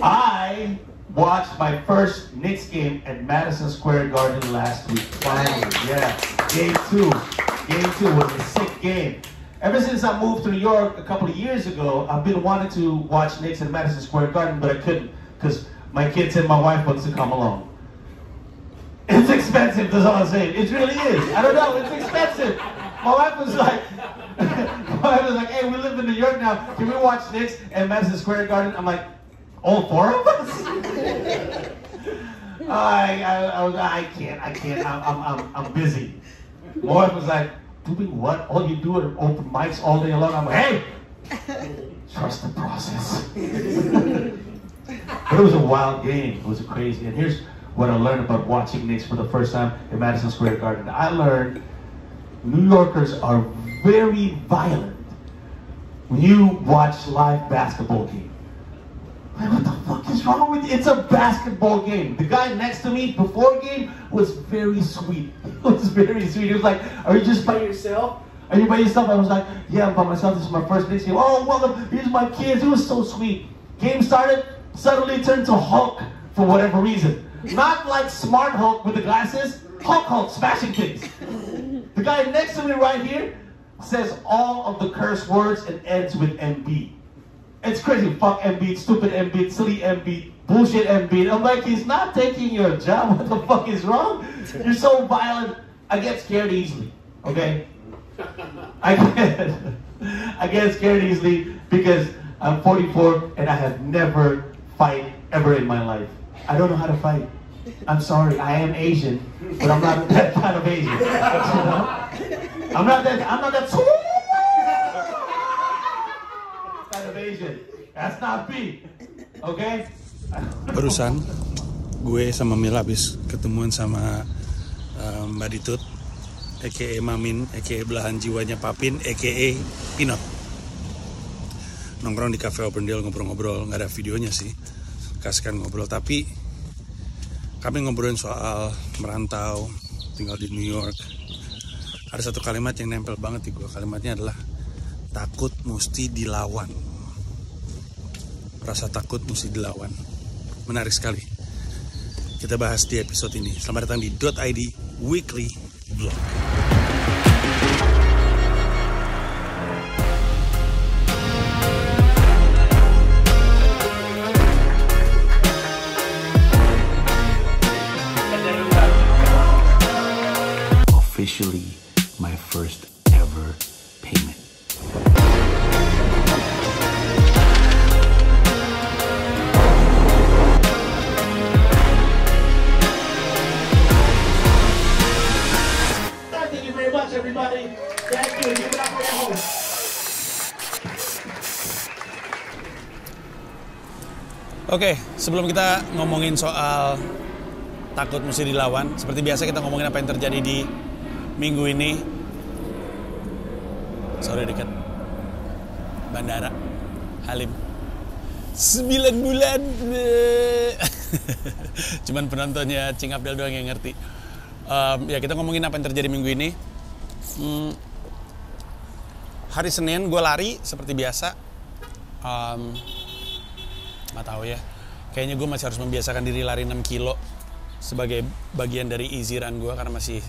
I watched my first Knicks game at Madison Square Garden last week. Finally, yeah. Game 2. Game 2 was a sick game. Ever since I moved to New York a couple of years ago, I've been wanting to watch Knicks at Madison Square Garden, but I couldn't because my kids and my wife wants to come along. It's expensive, that's all I'm saying. It really is. I don't know, it's expensive. My wife was like, hey, we live in New York now. Can we watch Knicks at Madison Square Garden? I'm like, all 4 of us? I can't. I'm busy. My wife was like, doing what? All you do are open mics all day long. I'm like, hey, trust the process. But it was a wild game. It was crazy. And here's what I learned about watching Knicks for the first time at Madison Square Garden. I learned New Yorkers are very violent when you watch live basketball game. Like, what the fuck is wrong with you? It's a basketball game. The guy next to me before game was very sweet. He was very sweet. He was like, are you just by yourself? Are you by yourself? I was like, yeah, I'm by myself. This is my first Knicks game. Oh, welcome. Here's my kids. It was so sweet. Game started, suddenly turned to Hulk for whatever reason. Not like Smart Hulk with the glasses. Hulk smashing things. The guy next to me right here says all of the curse words and ends with MB. It's crazy. Fuck Embiid, stupid Embiid, silly Embiid, bullshit Embiid. I'm like, he's not taking your job. What the fuck is wrong? You're so violent. I get scared easily. Okay? I get scared easily because I'm 44 and I have never fight ever in my life. I don't know how to fight. I'm sorry. I am Asian, but I'm not that kind of Asian. You know? I'm not that kind of Asian. That's not me. Okay? Barusan gue sama Mila habis ketemuan sama Mbak Ditut, a.k.a. Mamin, a.k.a. belahan jiwanya Papin, a.k.a. Pinot. Nongkrong di cafe Open Deal, ngobrol-ngobrol, nggak ada videonya sih, kasihkan ngobrol. Tapi kami ngobrolin soal merantau, tinggal di New York. Ada satu kalimat yang nempel banget di gue. Kalimatnya adalah takut mesti dilawan. Rasa takut mesti dilawan. Menarik sekali. Kita bahas di episode ini. Selamat datang di .id Weekly Vlog. Officially my first ever payment. Thank you very much, everybody. Thank you. Give it up for your host. Oke, sebelum kita ngomongin soal takut mesti dilawan, seperti biasa kita ngomongin apa yang terjadi di minggu ini. Sorry, dekat Bandara Halim 9 bulan. Cuman penontonnya Cing Abdel doang yang ngerti. Ya kita ngomongin apa yang terjadi minggu ini. Hari Senin gue lari seperti biasa. Nggak tahu ya, kayaknya gue masih harus membiasakan diri lari 6 kilo sebagai bagian dari easy run gue, karena masih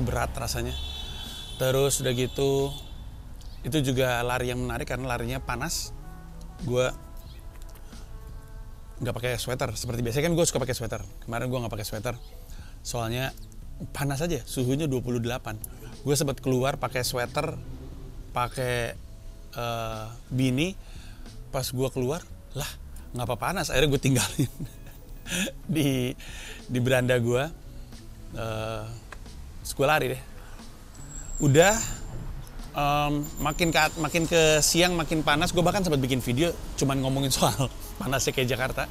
berat rasanya. Terus udah gitu, itu juga lari yang menarik karena larinya panas. Gue nggak pakai sweater seperti biasa, kan gue suka pakai sweater. Kemarin gue nggak pakai sweater soalnya panas aja, suhunya 28. Gue sempat keluar pakai sweater, pakai beanie. Pas gue keluar, lah nggak apa panas, akhirnya gue tinggalin di beranda gue. Gue lari deh. Udah makin ke siang makin panas. Gue bahkan sempat bikin video cuman ngomongin soal panasnya kayak Jakarta.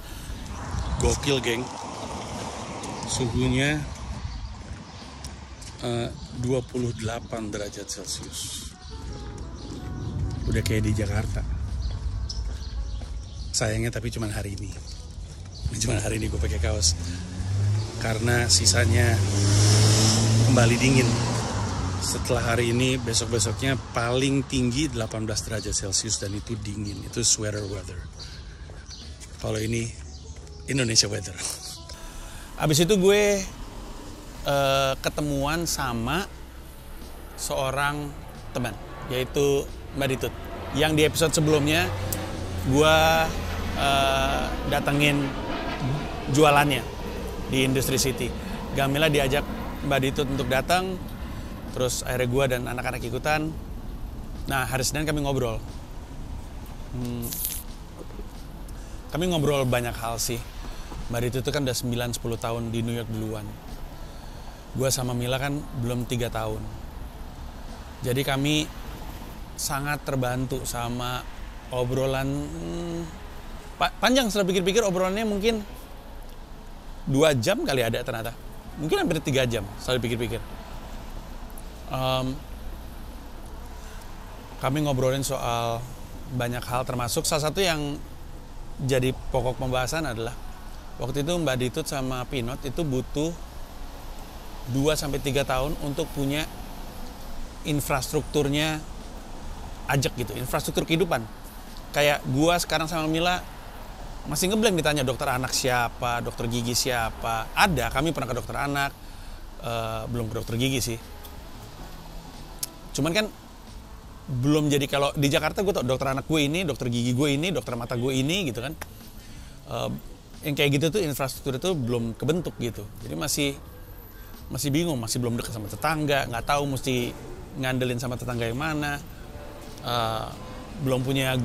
Gokil geng. Suhunya 28 derajat Celcius. Udah kayak di Jakarta. Sayangnya tapi cuman hari ini. Cuman hari ini gue pakai kaos. Karena sisanya kembali dingin. Setelah hari ini, besok-besoknya paling tinggi 18 derajat Celcius dan itu dingin. Itu sweater weather. Kalau ini Indonesia weather. Abis itu gue ketemuan sama seorang teman, yaitu Mbak Ditut. Yang di episode sebelumnya gue datengin jualannya di Industri City. Gamila diajak Mbak Ditut untuk datang, terus akhirnya gue dan anak-anak ikutan. Nah, hari Senin kami ngobrol. Kami ngobrol banyak hal sih. Mbak Ditut itu kan udah 9-10 tahun di New York duluan. Gue sama Mila kan belum 3 tahun. Jadi kami sangat terbantu sama obrolan panjang. Setelah pikir-pikir obrolannya mungkin 2 jam kali ada ternyata. Mungkin hampir 3 jam setelah pikir-pikir. Kami ngobrolin soal banyak hal, termasuk salah satu yang jadi pokok pembahasan adalah waktu itu Mbak Ditut sama Pinot itu butuh 2-3 tahun untuk punya infrastrukturnya ajak gitu, infrastruktur kehidupan. Kayak gua sekarang sama Mila masih ngeblank ditanya dokter anak siapa, dokter gigi siapa. Ada, kami pernah ke dokter anak, belum ke dokter gigi sih. Cuman kan belum jadi, kalau di Jakarta gue tau dokter anak gue ini, dokter gigi gue ini, dokter mata gue ini gitu kan. Yang kayak gitu tuh infrastruktur itu belum kebentuk gitu. Jadi masih bingung, masih belum dekat sama tetangga, nggak tahu mesti ngandelin sama tetangga yang mana. Belum punya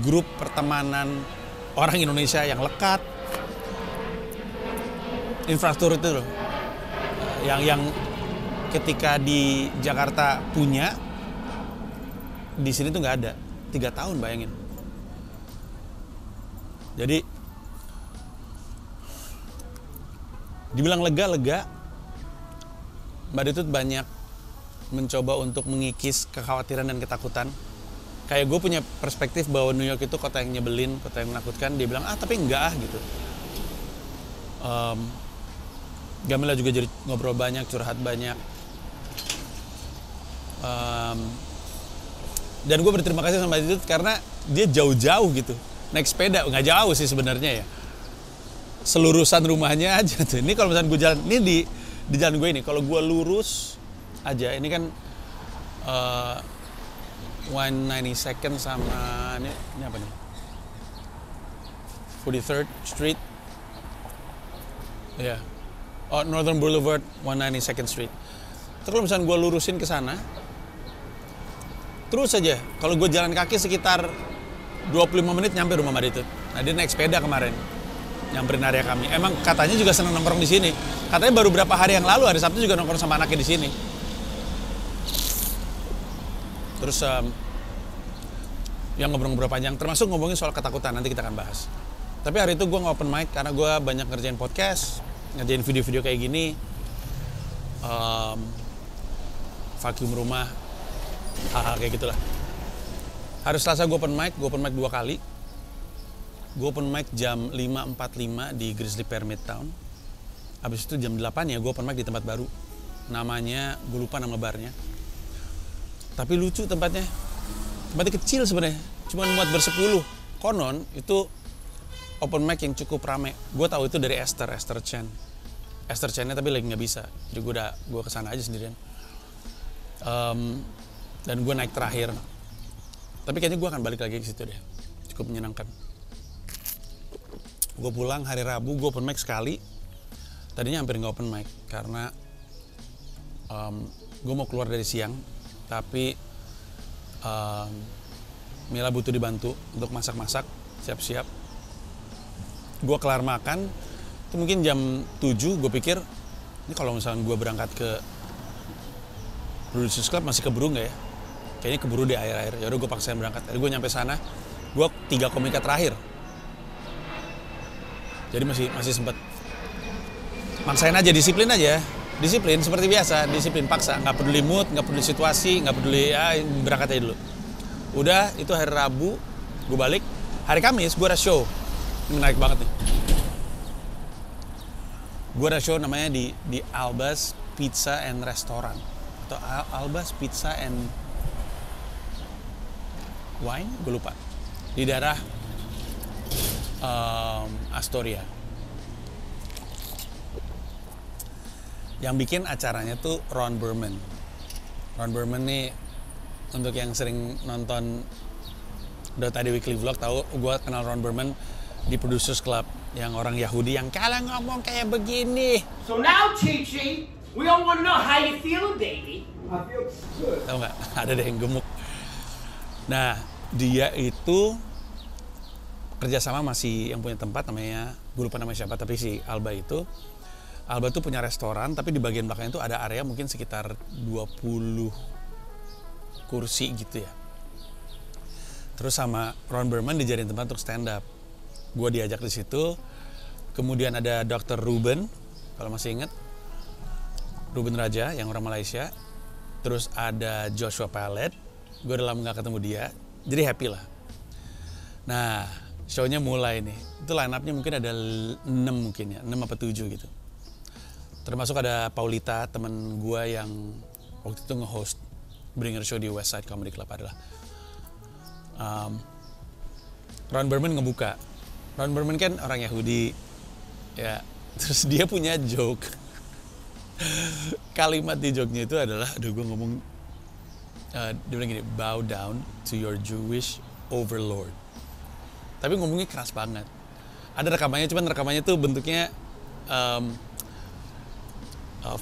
grup pertemanan orang Indonesia yang lekat. Infrastruktur itu loh yang ketika di Jakarta punya, di sini tuh nggak ada. 3 tahun bayangin. Jadi dibilang lega, Mbak Ditut banyak mencoba untuk mengikis kekhawatiran dan ketakutan. Kayak gue punya perspektif bahwa New York itu kota yang nyebelin, kota yang menakutkan. Dia bilang, tapi enggak gitu. Gamila juga jadi ngobrol banyak, curhat banyak. Dan gue berterima kasih sama Mbak Ditut karena dia jauh-jauh gitu. Naik sepeda, nggak jauh sih sebenarnya ya. Selurusan rumahnya aja tuh. Ini kalau misalnya gue jalan, ini di jalan gue ini, kalau gue lurus aja, ini kan 192nd sama ini apa nih? 43rd Street. Ya. Yeah. Oh, Northern Boulevard, 192nd Street. Terus kalau misalnya gue lurusin ke sana, terus aja, kalau gue jalan kaki sekitar 25 menit nyampe rumah Mbak Ditut. Nah, dia naik sepeda kemarin, nyamperin area kami. Emang katanya juga senang nongkrong di sini. Katanya baru berapa hari yang lalu, hari Sabtu juga nongkrong sama anaknya di sini. Terus yang ngobrol-ngobrol panjang, termasuk ngomongin soal ketakutan, nanti kita akan bahas. Tapi hari itu gue nge-open mic karena gue banyak ngerjain podcast, ngerjain video-video kayak gini, vacuum rumah, hal-hal kayak gitulah. Hari Selasa gue open mic 2 kali. Gue open mic jam 5.45 di Grizzly Pear Midtown. Habis itu jam 8 ya gue open mic di tempat baru. Namanya, gue lupa nama barnya. Tapi lucu tempatnya. Tempatnya kecil sebenarnya, cuma muat bersepuluh. Konon itu open mic yang cukup rame. Gue tahu itu dari Esther Chen. Esther Chen-nya tapi lagi nggak bisa. Jadi gue kesana aja sendirian. Dan gue naik terakhir. Tapi kayaknya gue akan balik lagi ke situ deh. Cukup menyenangkan. Gue pulang hari Rabu, gue open mic sekali. Tadinya hampir nggak open mic karena gue mau keluar dari siang, tapi Mila butuh dibantu untuk masak-masak, siap-siap. Gue kelar makan, itu mungkin jam 7. Gue pikir ini kalau misalnya gue berangkat ke Producers Club masih keburu nggak ya? Kayaknya keburu di akhir-akhir. Yaudah gue paksain berangkat. Jadi gue nyampe sana, gue 3 komika terakhir. Jadi masih sempet. Maksain aja, disiplin aja. Disiplin seperti biasa, disiplin paksa. Nggak peduli mood, nggak peduli situasi, nggak peduli, berangkat aja dulu. Udah, itu hari Rabu, gue balik. Hari Kamis gue ada show. Ini menarik banget nih. Gue ada show namanya di Alba's Pizza and Restaurant. Atau Alba's Pizza and Wine, gue lupa. Di daerah Astoria. Yang bikin acaranya tuh Ron Burman. Ron Burman nih, untuk yang sering nonton Dota di Weekly Vlog tahu gue kenal Ron Burman di Producers Club yang orang Yahudi yang kalau ngomong kayak begini. So now, Chi-Chi, we all want to know how you feeling, baby. I feel good. Tahu nggak? Ada deh yang gemuk. Nah, dia itu kerjasama masih yang punya tempat namanya, gue lupa namanya siapa, tapi si Alba tuh punya restoran, tapi di bagian belakangnya itu ada area mungkin sekitar 20 kursi gitu ya. Terus sama Ron Burman dijadiin tempat untuk stand up. Gue diajak di situ. Kemudian ada Dr. Ruben, kalau masih inget, Ruben Raja yang orang Malaysia. Terus ada Joshua Pallet. Gue udah lama gak ketemu dia, jadi happy lah. Nah, show-nya mulai nih. Itu line-up-nya mungkin ada 6 mungkin ya, 6 apa 7 gitu. Termasuk ada Paulita, temen gue yang waktu itu nge-host Bringer Show di Westside Comedy Club adalah. Ron Burman ngebuka. Ron Burman kan orang Yahudi, ya. Terus dia punya joke. Kalimat di joke-nya itu adalah, aduh gue ngomong, dia bilang gini, bow down to your Jewish overlord. Tapi ngomongnya keras banget. Ada rekamannya, cuman rekamannya tuh bentuknya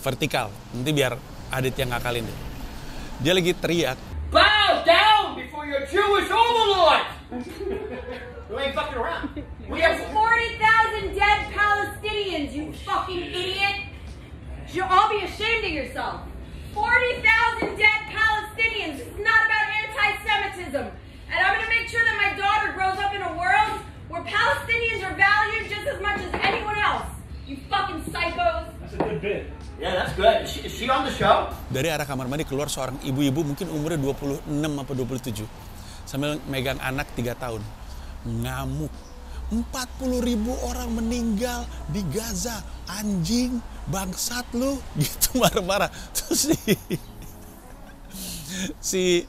vertikal. Nanti biar Adit yang ngakalin deh. Dia lagi teriak, Bow down before your Jewish overlord! You ain't fucking around. We have There's 40,000 dead Palestinians, you fucking idiot! You should all be ashamed of yourself. 40,000 dead Palestinians. It's not about anti-Semitism. And I'm gonna make sure that my daughter grows up in a world where Palestinians are valued just as much as anyone else. You fucking psychos. That's a good bit. Yeah, that's good. Is she on the show? dari arah kamar mandi keluar seorang ibu-ibu mungkin umurnya 26 apa 27 sambil megang anak 3 tahun. Ngamuk. 40.000 orang meninggal di Gaza. Anjing, bangsat lu. Gitu marah-marah. Terus si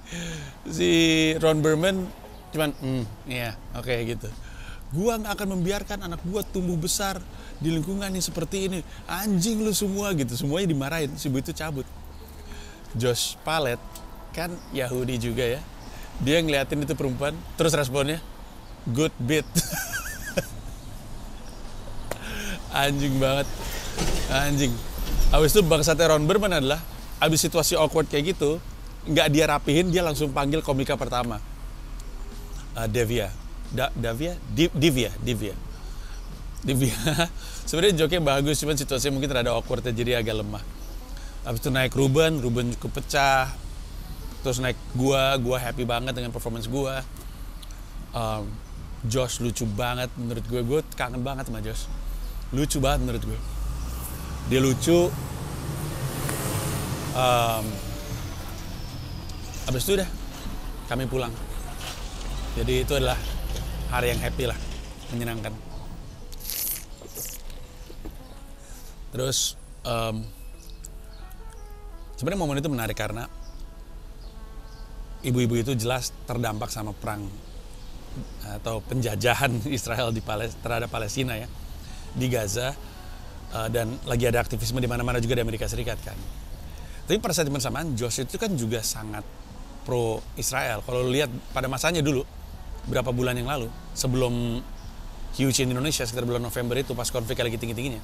Ron Burman cuman iya, oke gitu. Gua nggak akan membiarkan anak gua tumbuh besar di lingkungan yang seperti ini. Anjing lu semua gitu. Semuanya dimarahin. Si ibu itu cabut. Josh Pallet kan Yahudi juga ya. Dia ngeliatin itu perempuan, terus responnya good bit. Anjing banget. Anjing. Habis itu bangsatnya Ron Burman adalah habis situasi awkward kayak gitu, nggak dia rapihin, dia langsung panggil komika pertama. Divya. Sebenarnya joke-nya bagus, cuman situasinya mungkin rada awkward jadi agak lemah. Habis itu naik Ruben cukup pecah. Terus naik gua happy banget dengan performance gua. Josh lucu banget menurut gue kangen banget sama Josh. Lucu banget menurut gue. Dia lucu. Habis itu udah kami pulang. Jadi itu adalah hari yang happy lah, menyenangkan. Terus sebenarnya momen itu menarik karena ibu-ibu itu jelas terdampak sama perang atau penjajahan Israel terhadap Palestina ya, di Gaza, dan lagi ada aktivisme di mana-mana juga di Amerika Serikat kan. Tapi pada saat yang bersamaan Josh itu kan juga sangat pro Israel. Kalau lihat pada masanya dulu berapa bulan yang lalu sebelum huge in Indonesia sekitar bulan November itu pas konflik lagi tinggi-tingginya,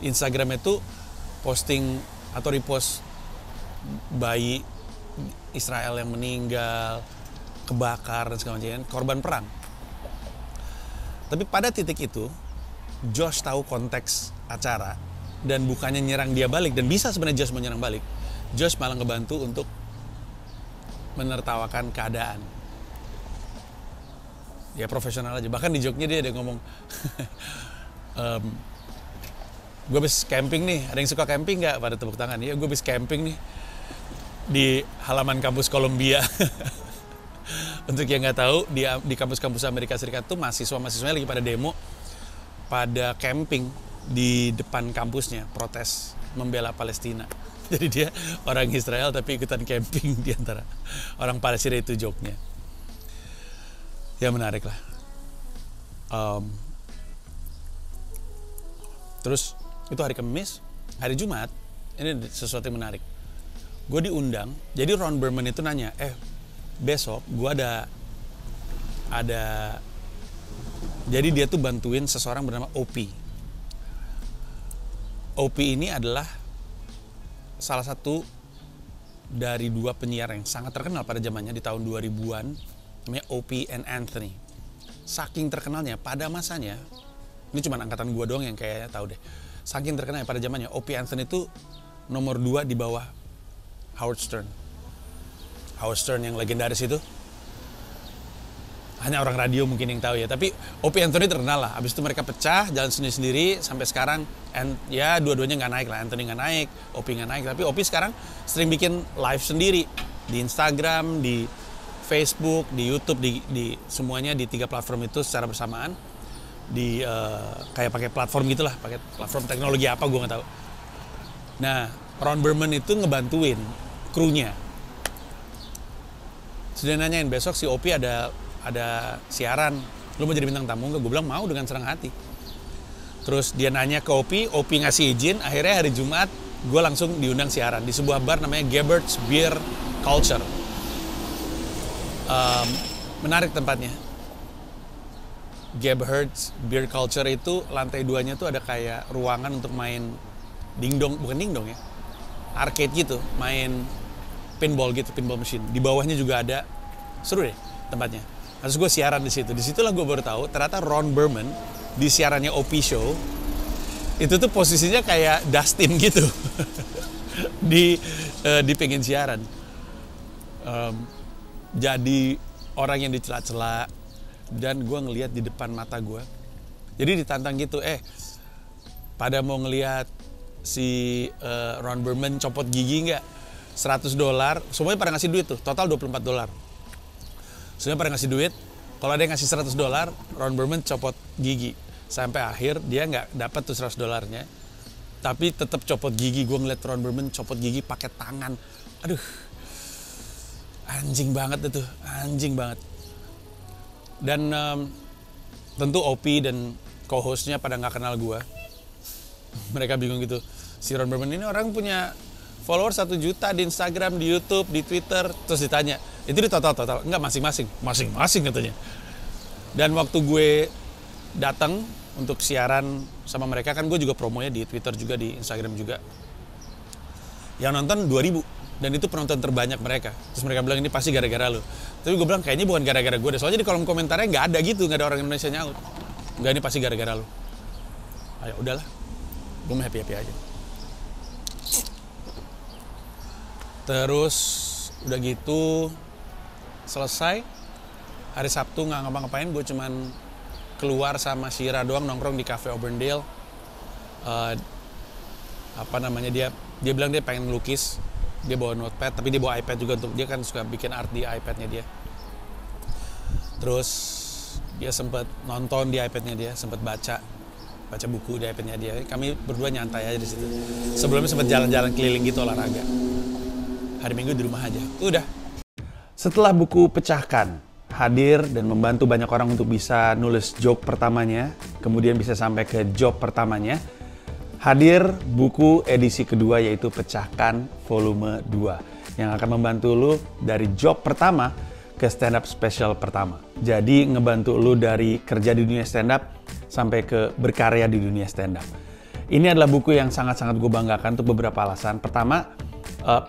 Instagram itu posting atau repost bayi Israel yang meninggal, kebakar dan segala macam, korban perang. Tapi pada titik itu Josh tahu konteks acara dan bukannya nyerang dia balik, dan bisa sebenarnya Josh menyerang balik. Josh malah ngebantu untuk menertawakan keadaan. Ya profesional aja. Bahkan di joke-nya dia ada ngomong gue habis camping nih, ada yang suka camping nggak? Pada tepuk tangan. Ya gue habis camping nih di halaman kampus Columbia. Untuk yang nggak tahu, di kampus-kampus Amerika Serikat tuh mahasiswa-mahasiswanya lagi pada demo, pada camping di depan kampusnya, protes membela Palestina. Jadi dia orang Israel tapi ikutan camping di antara orang Palestina, itu joke-nya. Ya menarik lah. Terus itu hari Kamis, hari Jumat, ini sesuatu yang menarik. Gue diundang, jadi Ron Burman itu nanya, besok gue ada jadi dia tuh bantuin seseorang bernama Opie. Opie ini adalah salah satu dari 2 penyiar yang sangat terkenal pada zamannya di tahun 2000-an, namanya Opie and Anthony. Saking terkenalnya pada masanya, ini cuma angkatan gue doang yang kayaknya tahu deh. Saking terkenalnya pada zamannya, Opie Anthony itu nomor 2 di bawah Howard Stern. Howard Stern yang legendaris itu, hanya orang radio mungkin yang tahu ya. Tapi Opie Anthony terkenal lah. Abis itu mereka pecah, jalan sendiri-sendiri sampai sekarang. Ya dua-duanya nggak naik lah. Anthony nggak naik, Opie nggak naik. Tapi Opie sekarang sering bikin live sendiri di Instagram, di Facebook, di YouTube, di semuanya di 3 platform itu secara bersamaan. Di kayak pakai platform gitulah, pakai platform teknologi apa gue nggak tahu. Nah, Ron Burman itu ngebantuin krunya. Sudah nanyain besok si Opie ada siaran, lu mau jadi bintang tamu nggak? Gue bilang mau dengan senang hati. Terus dia nanya ke Opie ngasih izin. Akhirnya hari Jumat gue langsung diundang siaran di sebuah bar namanya Gebhardt's Beer Culture. Menarik tempatnya. Gebhardt's Beer Culture itu lantai 2-nya tuh ada kayak ruangan untuk main dingdong, bukan dingdong ya, arcade gitu, main pinball gitu, pinball machine. Di bawahnya juga ada, seru deh tempatnya. Terus gue siaran di situ. Disitulah gue baru tahu ternyata Ron Burman di siarannya Opie Show itu tuh posisinya kayak Dustin gitu di pengen siaran. Jadi orang yang dicela-cela dan gue ngelihat di depan mata gue. Jadi ditantang gitu, pada mau ngelihat si Ron Burman copot gigi nggak? $100, semuanya pada ngasih duit tuh, total $24. Semuanya pada ngasih duit. Kalau ada yang ngasih $100, Ron Burman copot gigi. Sampai akhir dia nggak dapat tuh $100-nya, tapi tetap copot gigi. Gue ngeliat Ron Burman copot gigi pakai tangan. Aduh, anjing banget itu, anjing banget. Dan tentu Opie dan co-hostnya pada nggak kenal gue. Mereka bingung gitu. Si Ron Burman ini orang punya follower 1 juta di Instagram, di YouTube, di Twitter. Terus ditanya, itu di total? Enggak, masing-masing katanya. Dan waktu gue datang untuk siaran sama mereka, kan gue juga promonya di Twitter juga, di Instagram juga. Yang nonton 2.000, dan itu penonton terbanyak mereka. Terus mereka bilang, ini pasti gara-gara lu. Tapi gue bilang, kayaknya bukan gara-gara gue deh. Soalnya di kolom komentarnya nggak ada gitu, nggak ada orang Indonesia nyaut. Nggak, ini pasti gara-gara lu. Ayo, udahlah. Gue mau happy-happy aja. Terus udah gitu selesai, hari Sabtu nggak ngapa-ngapain, gue cuman keluar sama Shira doang, nongkrong di Cafe Auburndale. Dia bilang dia pengen melukis, dia bawa notepad, tapi dia bawa iPad juga, untuk dia kan suka bikin art di iPadnya dia. Terus dia sempat nonton di iPadnya dia, sempat baca buku di iPadnya dia. Kami berdua nyantai aja di situ. Sebelumnya sempat jalan-jalan keliling gitu, olahraga. Hari Minggu di rumah aja. Udah. Setelah buku Pecahkan hadir dan membantu banyak orang untuk bisa nulis joke pertamanya, kemudian bisa sampai ke job pertamanya, hadir buku edisi kedua yaitu Pecahkan Volume 2 yang akan membantu lu dari job pertama ke stand up special pertama. Jadi ngebantu lu dari kerja di dunia stand up sampai ke berkarya di dunia stand up. Ini adalah buku yang sangat-sangat gue banggakan untuk beberapa alasan. Pertama,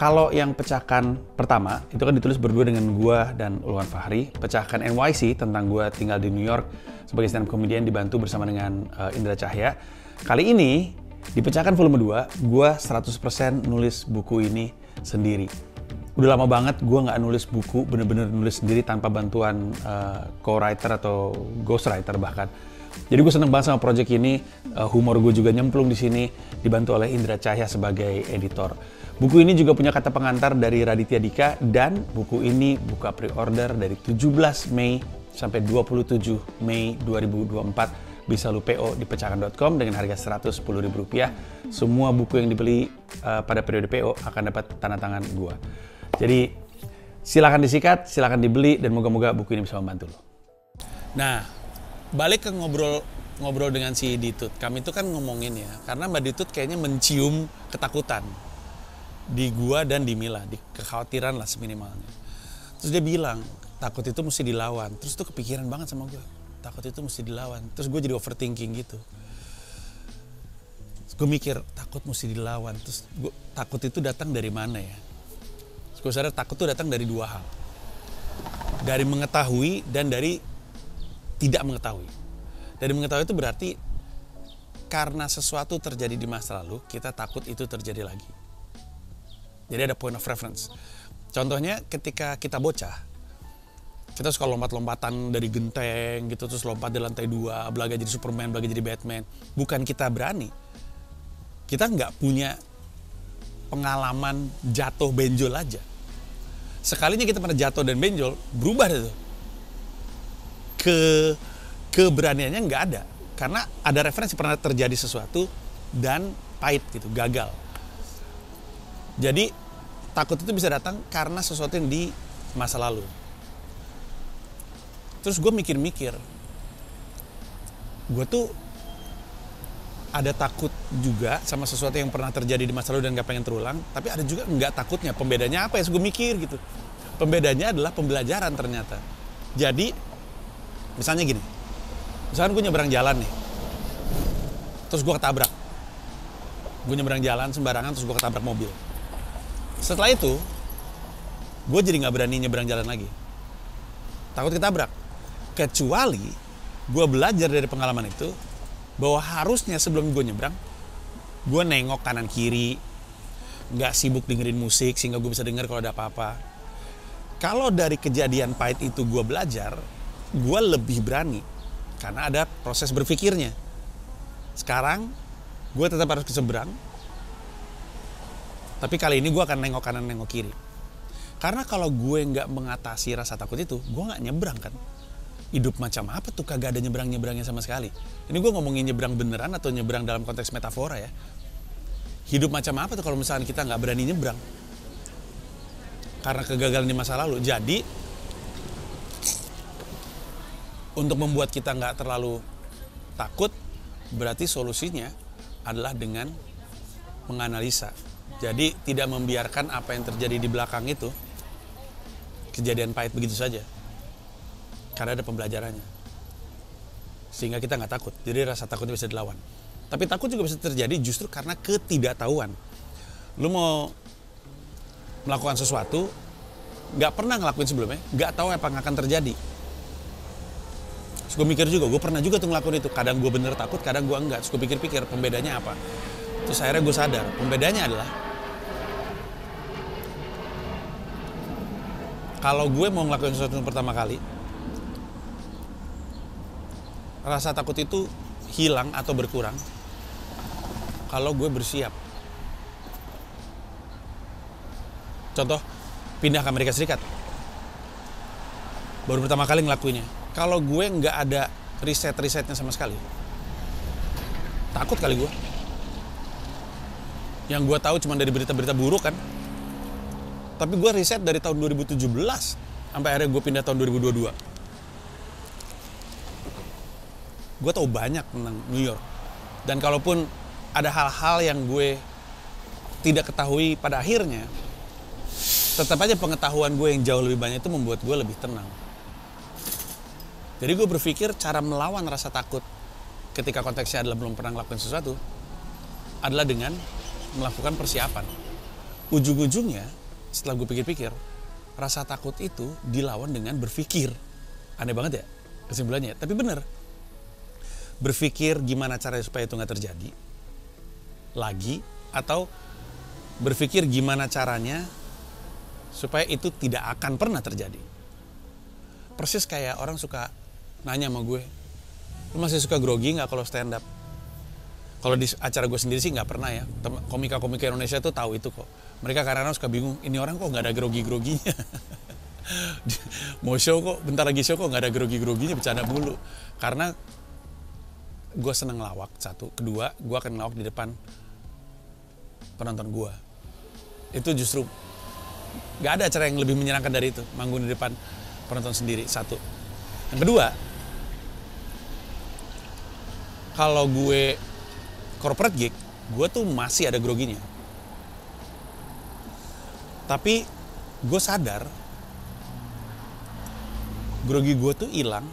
kalau yang Pecahkan pertama, itu kan ditulis berdua dengan gue dan Ulwan Fahri. Pecahkan NYC, tentang gue tinggal di New York sebagai stand up comedian, dibantu bersama dengan Indra Cahya. Kali ini, di Pecahkan Volume 2, gue 100% nulis buku ini sendiri. Udah lama banget gue nggak nulis buku, bener-bener nulis sendiri tanpa bantuan co-writer atau ghostwriter bahkan. Jadi gue seneng banget sama project ini, humor gue juga nyemplung di sini, dibantu oleh Indra Cahya sebagai editor. Buku ini juga punya kata pengantar dari Raditya Dika, dan buku ini buka pre-order dari 17 Mei sampai 27 Mei 2024. Bisa lu PO di pecahkan.com dengan harga Rp110.000. Semua buku yang dibeli pada periode PO akan dapat tanda tangan gue. Jadi silakan disikat, silakan dibeli, dan moga-moga buku ini bisa membantu lo. Nah, balik ke ngobrol ngobrol dengan si Ditut. Kami itu kan ngomongin ya, karena Mbak Ditut kayaknya mencium ketakutan di gua dan di Mila, di kekhawatiran lah seminimalnya. Terus dia bilang, takut itu mesti dilawan. Terus tuh kepikiran banget sama gue, takut itu mesti dilawan. Terus gue jadi overthinking gitu. Terus gue mikir, takut mesti dilawan. Terus takut itu datang dari mana ya? Terus gue sadar takut itu datang dari dua hal. Dari mengetahui dan dari tidak mengetahui. Dari mengetahui itu berarti karena sesuatu terjadi di masa lalu, kita takut itu terjadi lagi. Jadi ada point of reference. Contohnya ketika kita bocah, kita suka lompat-lompatan dari genteng gitu, terus lompat di lantai 2, belaga jadi Superman, belaga jadi Batman. Bukan kita berani. Kita nggak punya pengalaman jatuh benjol aja. Sekalinya kita pernah jatuh dan benjol, berubah itu. Keberaniannya nggak ada. Karena ada referensi pernah terjadi sesuatu dan pahit gitu, gagal. Jadi takut itu bisa datang karena sesuatu yang di masa lalu. Terus gue mikir-mikir, gue tuh ada takut juga sama sesuatu yang pernah terjadi di masa lalu dan gak pengen terulang, tapi ada juga nggak takutnya. Pembedanya apa ya? Gue mikir gitu. Pembedanya adalah pembelajaran ternyata. Jadi, misalnya gini, misalkan gue nyebrang jalan nih, terus gue ketabrak. Gue nyebrang jalan sembarangan, terus gue ketabrak mobil. Setelah itu, gue jadi gak berani nyebrang jalan lagi. Takut ketabrak. Kecuali gue belajar dari pengalaman itu, bahwa harusnya sebelum gue nyebrang, gue nengok kanan kiri, gak sibuk dengerin musik sehingga gue bisa denger kalau ada apa-apa. Kalau dari kejadian pahit itu gue belajar, gue lebih berani. Karena ada proses berpikirnya. Sekarang, gue tetap harus keseberang, tapi kali ini gue akan nengok kanan, nengok kiri. Karena kalau gue nggak mengatasi rasa takut itu, gue nggak nyebrang kan. Hidup macam apa tuh kagak ada nyebrang-nyebrangnya sama sekali. Ini gue ngomongin nyebrang beneran atau nyebrang dalam konteks metafora ya. Hidup macam apa tuh kalau misalnya kita nggak berani nyebrang. Karena kegagalan di masa lalu. Jadi, untuk membuat kita nggak terlalu takut, berarti solusinya adalah dengan menganalisa. Jadi tidak membiarkan apa yang terjadi di belakang itu, kejadian pahit begitu saja. Karena ada pembelajarannya. Sehingga kita nggak takut. Jadi rasa takutnya bisa dilawan. Tapi takut juga bisa terjadi justru karena ketidaktahuan. Lu mau melakukan sesuatu, nggak pernah ngelakuin sebelumnya, nggak tahu apa yang akan terjadi. Terus gue mikir juga, gue pernah juga tuh ngelakuin itu. Kadang gue bener takut, kadang gue enggak. Terus gue pikir-pikir, pembedanya apa? Terus akhirnya gue sadar, pembedanya adalah kalau gue mau ngelakuin sesuatu yang pertama kali, rasa takut itu hilang atau berkurang kalau gue bersiap. Contoh, pindah ke Amerika Serikat. Baru pertama kali ngelakuinnya. Kalau gue nggak ada risetnya sama sekali, takut kali gue. Yang gue tahu cuma dari berita-berita buruk kan. Tapi gue riset dari tahun 2017 sampai akhirnya gue pindah tahun 2022. Gue tahu banyak tentang New York. Dan kalaupun ada hal-hal yang gue tidak ketahui pada akhirnya, tetap aja pengetahuan gue yang jauh lebih banyak itu membuat gue lebih tenang. Jadi gue berpikir cara melawan rasa takut ketika konteksnya adalah belum pernah ngelakuin sesuatu adalah dengan melakukan persiapan. Ujung-ujungnya, setelah gue pikir-pikir, rasa takut itu dilawan dengan berpikir. Aneh banget ya kesimpulannya, tapi bener. Berpikir gimana caranya supaya itu gak terjadi lagi, atau berpikir gimana caranya supaya itu tidak akan pernah terjadi. Persis kayak orang suka nanya sama gue, lu masih suka grogi gak kalau stand up? Kalau di acara gue sendiri sih nggak pernah ya. Komika-komika Indonesia tuh tahu itu kok. Mereka kadang-kadang suka bingung, ini orang kok nggak ada grogi-groginya. Mau show kok, bentar lagi show kok nggak ada grogi-groginya, bercanda mulu. Karena gue seneng ngelawak, satu. Kedua, gue akan ngelawak di depan penonton gue. Itu justru nggak ada acara yang lebih menyenangkan dari itu, manggung di depan penonton sendiri, satu. Yang kedua, kalau gue corporate gig, gue tuh masih ada groginya. Tapi gue sadar grogi gue tuh hilang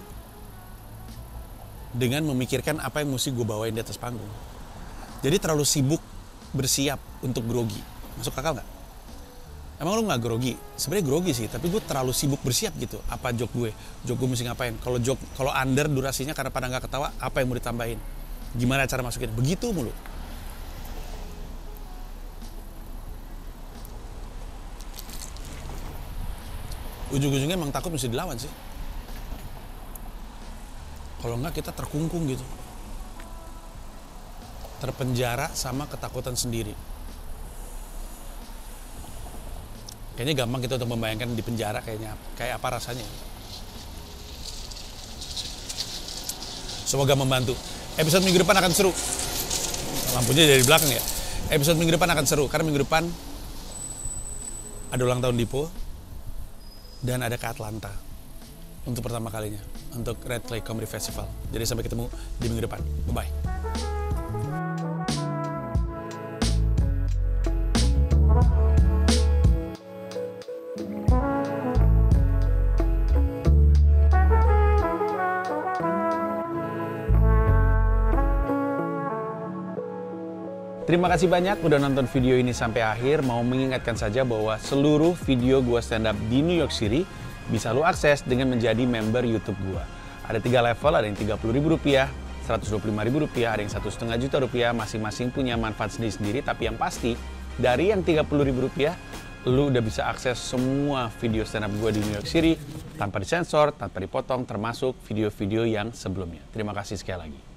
dengan memikirkan apa yang mesti gue bawain di atas panggung. Jadi terlalu sibuk bersiap untuk grogi. Masuk akal nggak? Emang lu nggak grogi? Sebenarnya grogi sih, tapi gue terlalu sibuk bersiap gitu. Apa joke gue mesti ngapain? Kalau under durasinya karena pada nggak ketawa, apa yang mau ditambahin? Gimana cara masukin? Begitu mulu. Ujung-ujungnya emang takut mesti dilawan sih. Kalau nggak kita terkungkung gitu. Terpenjara sama ketakutan sendiri. Kayaknya gampang kita untuk membayangkan di penjara kayak apa rasanya. Semoga membantu. Episode minggu depan akan seru. Lampunya dari belakang ya. Episode minggu depan akan seru karena minggu depan ada ulang tahun Dipo dan ada ke Atlanta untuk pertama kalinya untuk Red Clay Comedy Festival. Jadi sampai ketemu di minggu depan. Bye-bye. Terima kasih banyak udah nonton video ini sampai akhir. Mau mengingatkan saja bahwa seluruh video gua stand up di New York City bisa lo akses dengan menjadi member YouTube gua. Ada 3 level, ada yang Rp30.000, Rp125.000, ada yang Rp1,5 juta, masing-masing punya manfaat sendiri-sendiri. Tapi yang pasti, dari yang Rp30.000, lu udah bisa akses semua video stand up gua di New York City tanpa disensor, tanpa dipotong, termasuk video-video yang sebelumnya. Terima kasih sekali lagi.